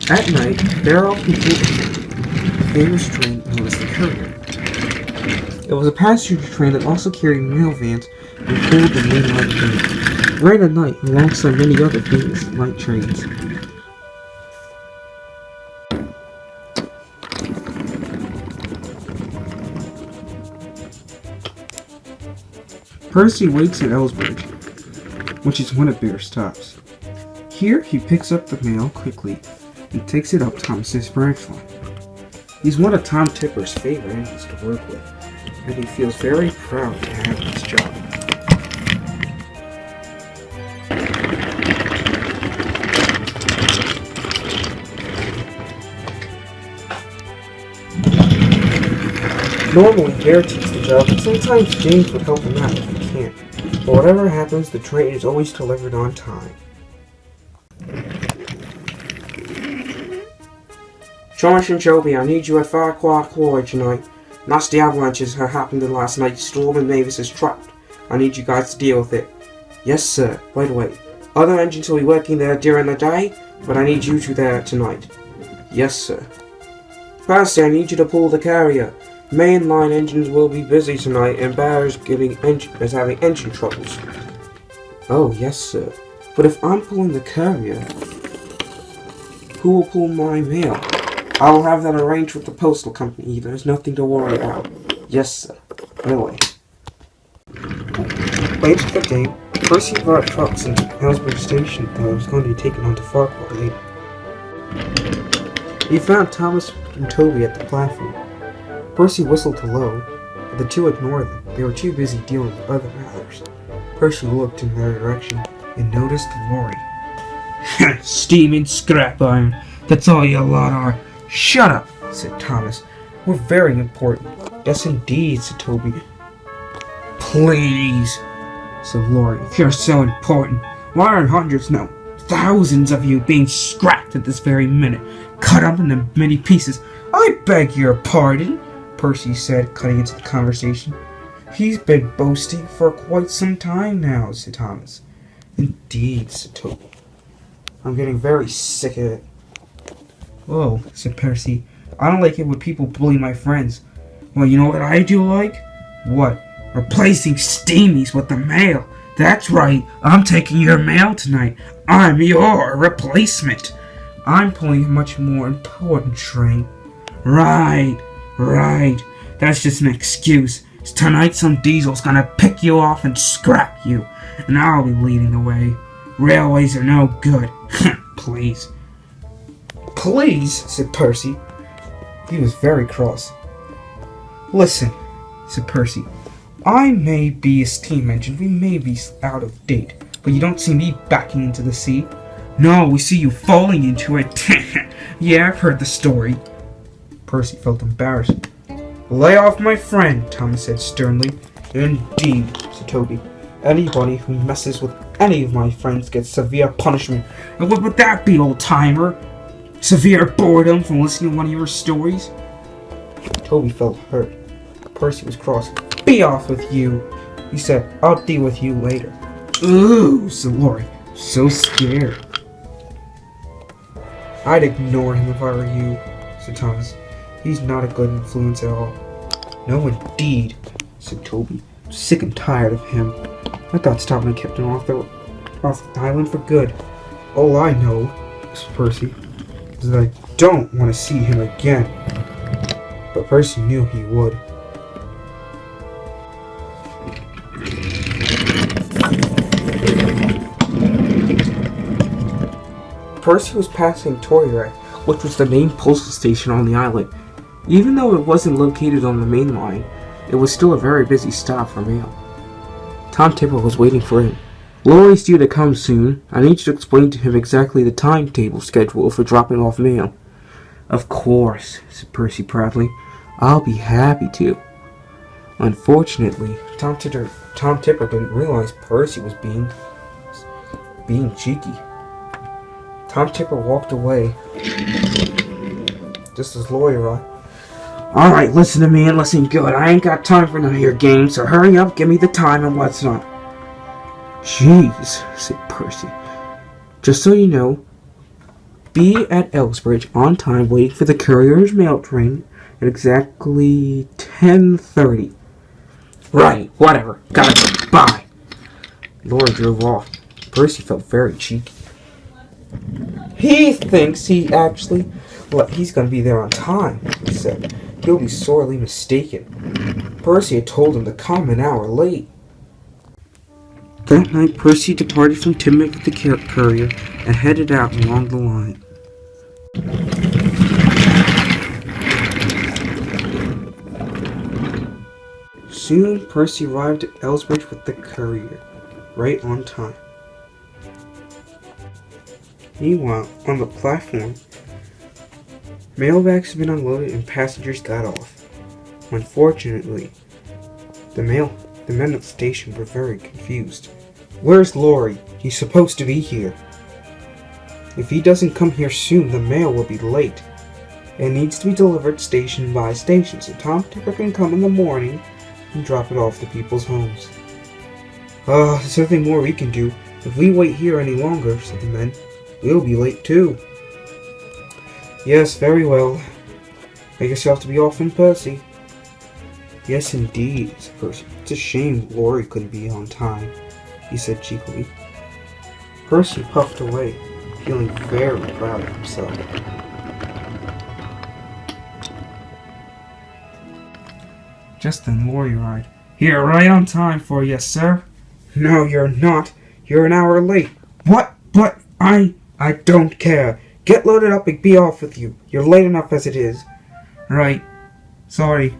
At night, there are people a famous train known as the courier. It was a passenger train that also carried mail vans and pulled the main line train, right at night alongside many other famous night trains. Percy wakes at Ellsbridge, which is one of Bear's stops. Here, he picks up the mail quickly and takes it up Thomas's branch line. He's one of Tom Tipper's favorite engines to work with, and he feels very proud to have this job. Normally, Bear takes the job, but sometimes James would help him out if he can't. But whatever happens, the train is always delivered on time. Josh and Joby, I need you at 5 o'clock tonight. Nasty avalanches have happened last night. Storm and Mavis is trapped. I need you guys to deal with it. Yes, sir. By the way, other engines will be working there during the day, but I need you two there tonight. Yes, sir. Percy, I need you to pull the carrier. Mainline engines will be busy tonight, and Bear is having engine troubles. Oh, yes, sir. But if I'm pulling the carrier, who will pull my mail? I will have that arranged with the postal company. There's nothing to worry about. Yes, sir. Anyway. Later that day, Percy brought trucks into Ellsbridge Station that was going to be taken on to Farquhar later. He found Thomas and Toby at the platform. Percy whistled hello, but the two ignored them. They were too busy dealing with other matters. Percy looked in their direction and noticed Lorry. Steaming scrap iron. That's all you lot are. Shut up, said Thomas. We're very important. Yes, indeed, said Toby. Please, said Lorry. If you're so important, why aren't hundreds, no, thousands of you being scrapped at this very minute, cut up into many pieces? I beg your pardon, Percy said, cutting into the conversation. He's been boasting for quite some time now, said Thomas. Indeed, said Toby. I'm getting very sick of it. Whoa, said Percy. I don't like it when people bully my friends. Well, you know what I do like? What? Replacing steamies with the mail. That's right, I'm taking your mail tonight. I'm your replacement. I'm pulling a much more important train. Right. That's just an excuse. Tonight some diesel's gonna pick you off and scrap you, and I'll be leading the way. Railways are no good. Please. Please, said Percy. He was very cross. Listen, said Percy. I may be a steam engine, we may be out of date, but you don't see me backing into the sea. No, we see you falling into it. Yeah, I've heard the story. Percy felt embarrassed. Lay off my friend, Thomas said sternly. Indeed, said Toby. Anybody who messes with any of my friends gets severe punishment. And what would that be, old-timer? Severe boredom from listening to one of your stories? Toby felt hurt. Percy was cross. Be off with you, he said. I'll deal with you later. Ooh, said Lorry. So scared. I'd ignore him if I were you, said Thomas. He's not a good influence at all. No, indeed, said Toby. Sick and tired of him. I thought stopping kept him off the island for good. All I know, said Percy, is that I don't want to see him again. But Percy knew he would. Percy was passing Courier, which was the main postal station on the island. Even though it wasn't located on the main line, it was still a very busy stop for mail. Tom Tipper was waiting for him. Lorry's due to come soon. I need you to explain to him exactly the timetable schedule for dropping off mail. Of course, said Percy proudly. I'll be happy to. Unfortunately, Tom Tipper didn't realize Percy was being cheeky. Tom Tipper walked away just as Lorry arrived. Alright, listen to me and listen good. I ain't got time for none of your games, so hurry up, give me the time and what's not. Jeez, said Percy. Just so you know, be at Ellsbridge on time waiting for the courier's mail train at exactly 10:30. Right, whatever. Gotta go. Bye. Lorry drove off. Percy felt very cheeky. He thinks he's gonna be there on time, he said. He'll be sorely mistaken. Percy had told him to come an hour late. That night, Percy departed from Timothy with the courier and headed out along the line. Soon, Percy arrived at Ellsbridge with the courier, right on time. Meanwhile, on the platform, mailbags had been unloaded and passengers got off. Unfortunately, the men at the station were very confused. Where's Lorry? He's supposed to be here. If he doesn't come here soon, the mail will be late. It needs to be delivered station by station, so Tom Tipper can come in the morning and drop it off to people's homes. There's nothing more we can do. If we wait here any longer, said the men, we'll be late too. Yes, very well. I guess you'll have to be off in Percy. Yes, indeed, said Percy. It's a shame Lorry couldn't be on time, he said cheekily. Percy puffed away, feeling very proud of himself. Just then Lorry arrived. Here, right on time for you, sir. No, you're not. You're an hour late. What? But I don't care. Get loaded up and be off with you. You're late enough as it is. Right. Sorry,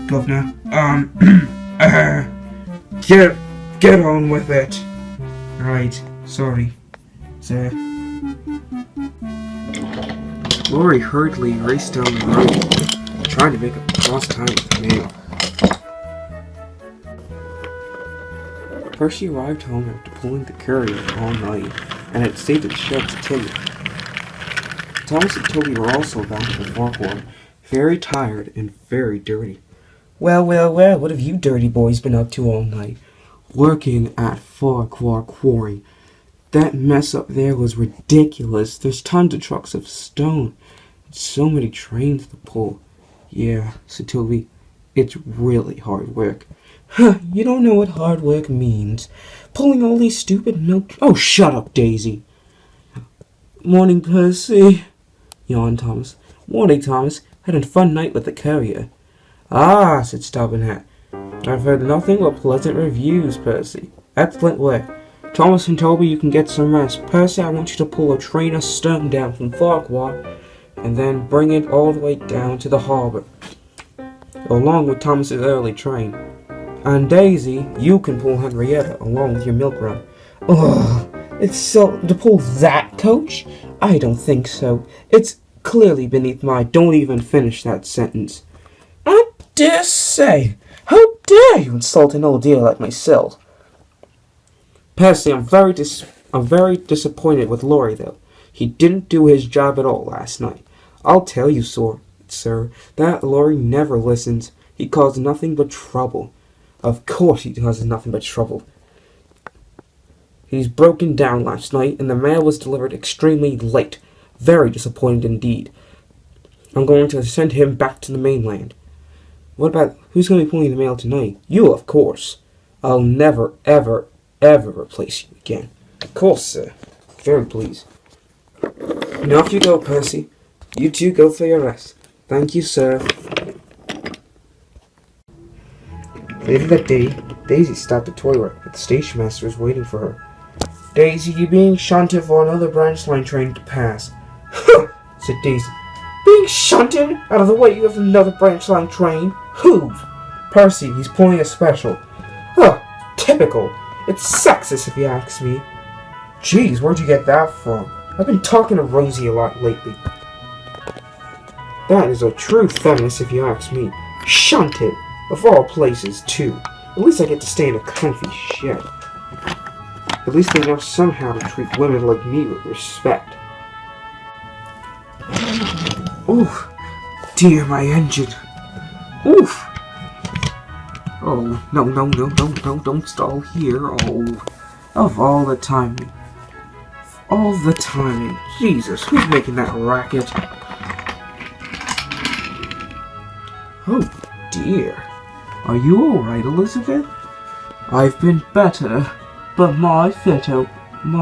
Governor. Get on with it. Right. Sorry, sir. Lorry hurriedly raced down the road, trying to make up lost time with the mail. Percy arrived home after pulling the courier all night, and had stayed at the shed to Timmy. Thomas and Toby were also bound to the Farquhar, very tired and very dirty. Well, what have you dirty boys been up to all night? Working at Farquhar Quarry. That mess up there was ridiculous. There's tons of trucks of stone, and so many trains to pull. Yeah, said Toby, it's really hard work. Huh, you don't know what hard work means. Pulling all these stupid milk... Oh, shut up, Daisy. Morning, Percy, yawned Thomas. Morning, Thomas. Had a fun night with the courier. Ah, said Stubborn Hat. I've heard nothing but pleasant reviews, Percy. Excellent work. Thomas and Toby, you can get some rest. Percy, I want you to pull a train of stone down from Farquhar and then bring it all the way down to the harbour, along with Thomas's early train. And Daisy, you can pull Henrietta along with your milk run. Ugh, it's so... to pull that coach? I don't think so. It's clearly beneath my... Don't even finish that sentence. I dare say. How dare you insult an old dear like myself? Percy, I'm very disappointed with Lorry, though. He didn't do his job at all last night. I'll tell you, sir, that Lorry never listens. He caused nothing but trouble. Of course he causes nothing but trouble. He's broken down last night, and the mail was delivered extremely late. Very disappointed indeed. I'm going to send him back to the mainland. What about who's going to be pulling the mail tonight? You, of course. I'll never, ever, ever replace you again. Of course, sir. Very pleased. Now off you go, Percy. You two go for your rest. Thank you, sir. Later that day, Daisy stopped at Toyworth, but the station master was waiting for her. Daisy, you're being shunted for another branch line train to pass. Huh, said Daisy. Being shunted? Out of the way, you have another branch line train. Who? Percy, he's pulling a special. Huh, typical. It's sexist if you ask me. Geez, where'd you get that from? I've been talking to Rosie a lot lately. That is a true feminist if you ask me. Shunted. Of all places, too. At least I get to stay in a comfy shed. At least they know somehow to treat women like me with respect. Oof. Dear, my engine. Oof. Oh, no, don't stall here. Oh, of all the time. all the time. Jesus, who's making that racket? Oh dear. Are you alright, Elizabeth? I've been better, but my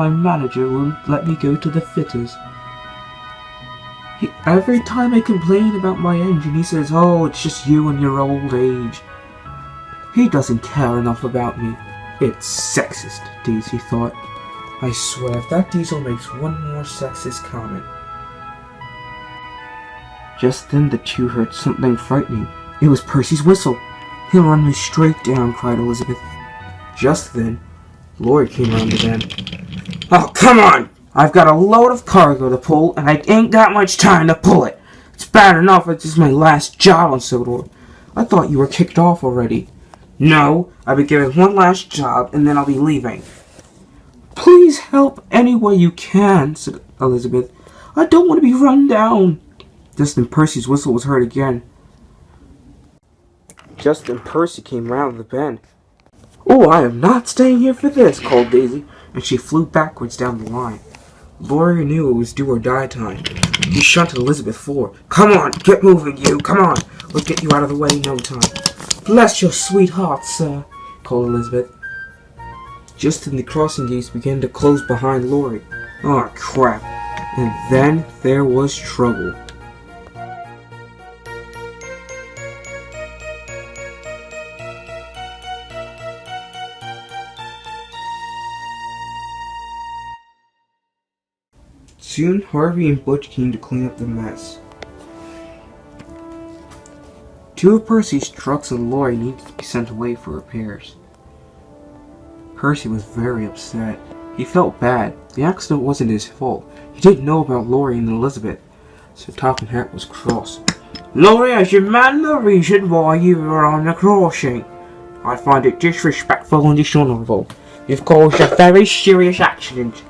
manager won't let me go to the fitters. Every time I complain about my engine, he says, "Oh, it's just you and your old age." He doesn't care enough about me. It's sexist, Daisy thought. I swear, if that diesel makes one more sexist comment. Just then the two heard something frightening. It was Percy's whistle. "He'll run me straight down," cried Elizabeth. Just then, Lorry came around the bend. "Oh, come on! I've got a load of cargo to pull, and I ain't got much time to pull it. It's bad enough it's just my last job on Sodor. I thought you were kicked off already." "No, I'll be given one last job, and then I'll be leaving." "Please help any way you can," said Elizabeth. "I don't want to be run down." Just then Percy's whistle was heard again. Just then Percy came round the bend. "Oh, I am not staying here for this," called Daisy, and she flew backwards down the line. Lorry knew it was do or die time. He shunted Elizabeth forward. "Come on, get moving, you! Come on! We'll get you out of the way in no time." "Bless your sweet heart, sir," called Elizabeth. Just then the crossing gates began to close behind Lorry. Oh, crap. And then there was trouble. Soon, Harvey and Butch came to clean up the mess. Two of Percy's trucks and Lorry needed to be sent away for repairs. Percy was very upset. He felt bad. The accident wasn't his fault. He didn't know about Lorry and Elizabeth, so Topping Hat was cross. "Lorry, as your man the reason why you were on the crossing. I find it disrespectful and dishonourable. You've caused a very serious accident."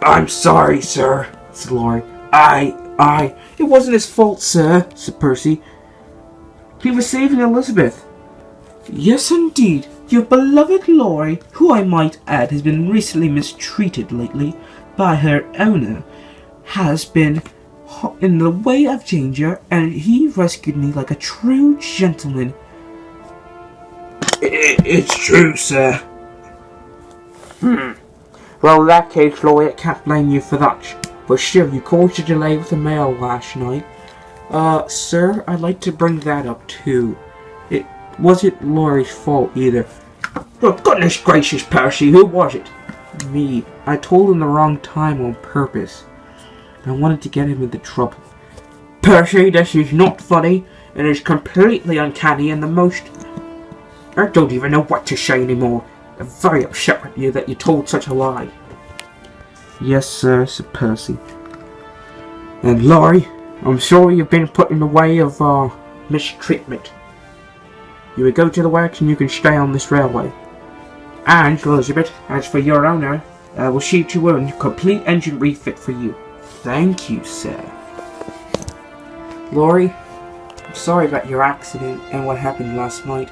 "I'm sorry, sir," said Lorry. It wasn't his fault, sir," said Percy. "He was saving Elizabeth." "Yes, indeed. Your beloved Lorry, who I might add has been recently mistreated lately by her owner, has been in the way of danger, and he rescued me like a true gentleman." It's true, sir." "Well, in that case, Lorry, I can't blame you for that. But still, you caused a delay with the mail last night." Sir, I'd like to bring that up too. It wasn't Lorry's fault either." "Oh, goodness gracious, Percy, who was it?" "Me. I told him the wrong time on purpose. I wanted to get him into trouble." "Percy, this is not funny. It is completely uncanny and the most... I don't even know what to say anymore. I'm very upset with you that you told such a lie." "Yes, sir," said Percy. "And Lorry, I'm sorry you've been put in the way of, mistreatment. You will go to the works and you can stay on this railway. And, Elizabeth, as for your owner, we'll see to a complete engine refit for you." "Thank you, sir." "Lorry, I'm sorry about your accident and what happened last night."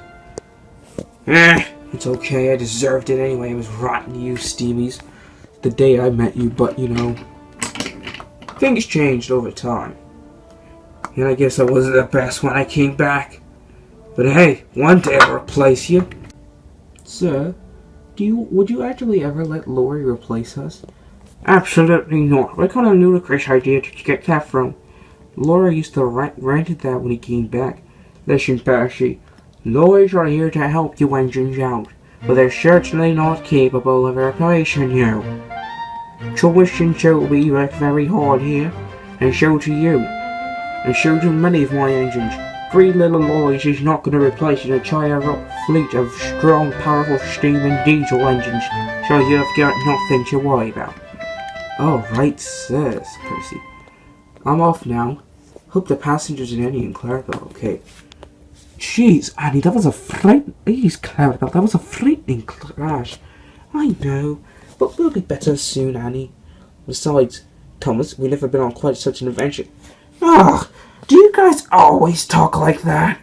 It's okay, I deserved it anyway. It was rotten you, Steamies. The day I met you, but you know, things changed over time. And I guess I wasn't the best when I came back. But hey, one day I'll replace you." "Sir, would you actually ever let Lorry replace us?" "Absolutely not. What kind of ludicrous idea did you get that from?" "Lorry used to rented that when he came back." "Listen, Percy, Lorries are here to help you engines out, but they're certainly not capable of replacing you. Tuition so we work very hard here, and so do you, and so do many of my engines. 3 little lorries is not going to replace an entire fleet of strong, powerful steam and diesel engines, so you've got nothing to worry about." "All right, sir," said Percy. "I'm off now. Hope the passengers and Annie and Clarabelle are okay." "Jeez, Annie, that was a frightening... Please, Clarabelle, that was a frightening crash." "I know, but we'll be better soon, Annie. Besides, Thomas, we've never been on quite such an adventure." "Ah, do you guys always talk like that?"